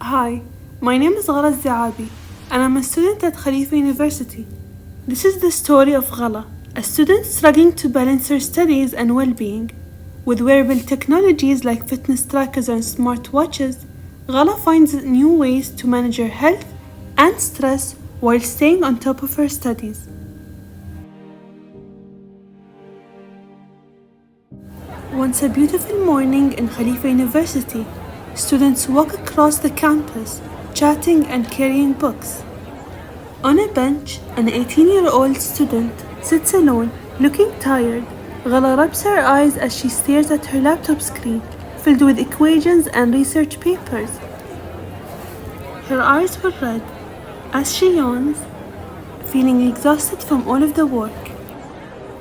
Hi, my name is Ghala alzaabi, and I'm a student at Khalifa University. This is the story of Ghala, a student struggling to balance her studies and well-being. With wearable technologies like fitness trackers and smartwatches, Ghala finds new ways to manage her health and stress while staying on top of her studies. Once a beautiful morning in Khalifa University, students walk across the campus, chatting and carrying books. On a bench, an 18-year-old student sits alone, looking tired. Ghala rubs her eyes as she stares at her laptop screen, filled with equations and research papers. Her eyes were red as she yawns, feeling exhausted from all of the work.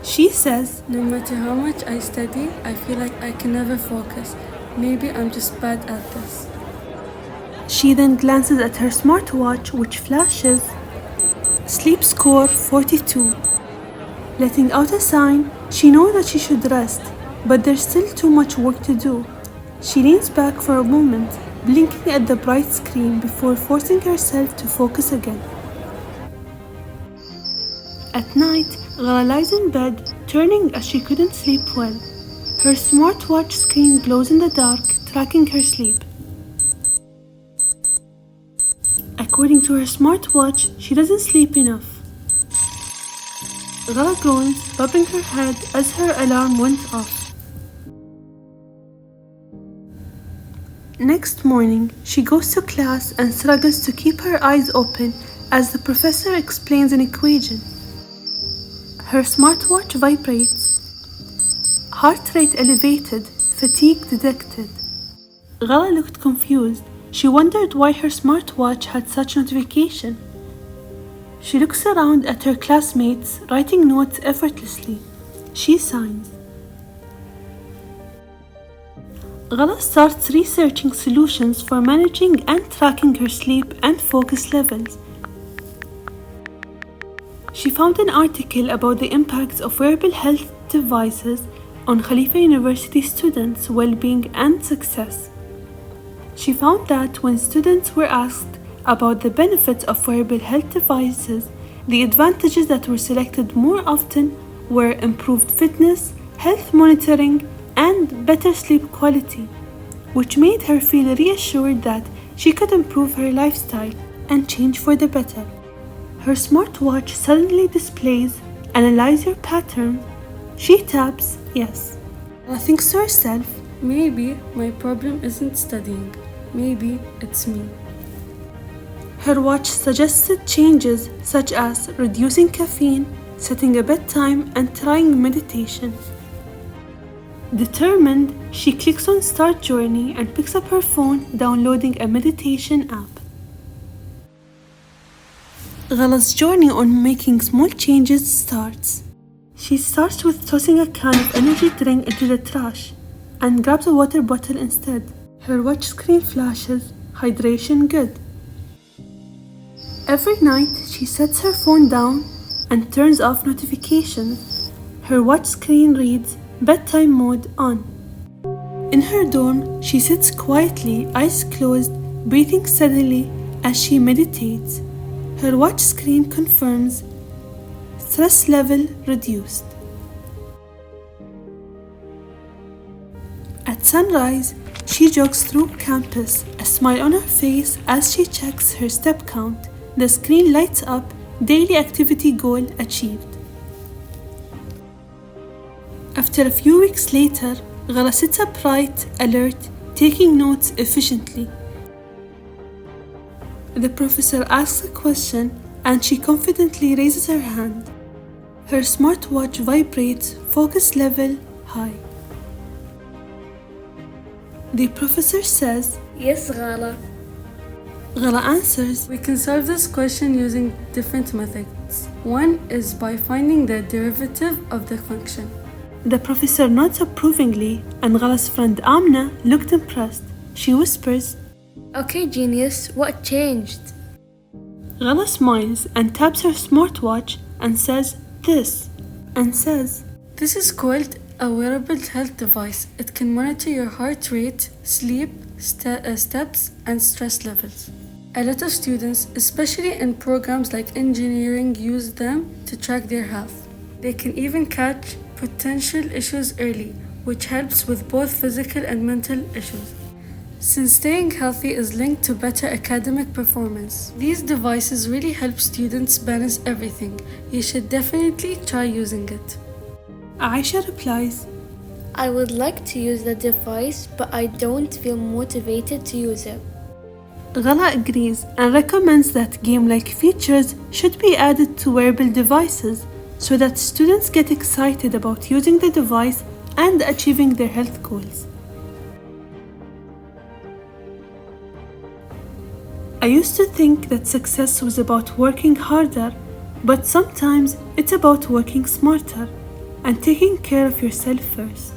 She says, No matter how much I study, I feel like I can never focus. Maybe I'm just bad at this. She then glances at her smartwatch, which flashes sleep score 42. Letting out a sign, she knows that she should rest, but there's still too much work to do. She leans back for a moment, blinking at the bright screen before forcing herself to focus again. At night, Ghala lies in bed, turning as she couldn't sleep well. Her smartwatch screen glows in the dark, tracking her sleep. According to her smartwatch, she doesn't sleep enough. Ghala groans, rubbing her head as her alarm went off. Next morning, she goes to class and struggles to keep her eyes open as the professor explains an equation. Her smartwatch vibrates. Heart rate elevated, fatigue detected. Ghala looked confused. She wondered why her smartwatch had such notification. She looks around at her classmates, writing notes effortlessly. She signs. Ghala starts researching solutions for managing and tracking her sleep and focus levels. She found an article about the impacts of wearable health devices on Khalifa University students' well-being and success. She found that when students were asked about the benefits of wearable health devices, the advantages that were selected more often were improved fitness, health monitoring, and better sleep quality, which made her feel reassured that she could improve her lifestyle and change for the better. Her smartwatch suddenly displays "Analyze your pattern." She taps yes. Ghala thinks to herself, Maybe my problem isn't studying. Maybe it's me. her watch suggested changes such as reducing caffeine, setting a bedtime, and trying meditation. Determined, she clicks on Start Journey and picks up her phone, downloading a meditation app. Ghala's journey on making small changes starts. She starts with tossing a can of energy drink into the trash and grabs a water bottle instead. Her watch screen flashes, hydration good. Every night, she sets her phone down and turns off notifications. Her watch screen reads bedtime mode on. In her dorm, she sits quietly, eyes closed, breathing steadily as she meditates. Her watch screen confirms stress level reduced. At sunrise, she jogs through campus, a smile on her face as she checks her step count. The screen lights up, daily activity goal achieved. After a few weeks later, Ghala sits upright, alert, taking notes efficiently. The professor asks a question and she confidently raises her hand. Her smartwatch vibrates, focus level high. The professor says, Yes, Ghala. Ghala answers, We can solve this question using different methods. One is by finding the derivative of the function. The professor nods approvingly and Ghala's friend Amna looked impressed. She whispers, Okay, genius, what changed? Ghala smiles and taps her smartwatch and says, This This is called a wearable health device. It can monitor your heart rate, sleep, steps, and stress levels. A lot of students, especially in programs like engineering, use them to track their health. They can even catch potential issues early, which helps with both physical and mental issues. Since staying healthy is linked to better academic performance, these devices really help students balance everything. You should definitely try using it. Aisha replies, I would like to use the device, but I don't feel motivated to use it. Ghala agrees and recommends that game-like features should be added to wearable devices so that students get excited about using the device and achieving their health goals. I used to think that success was about working harder, but sometimes it's about working smarter and taking care of yourself first.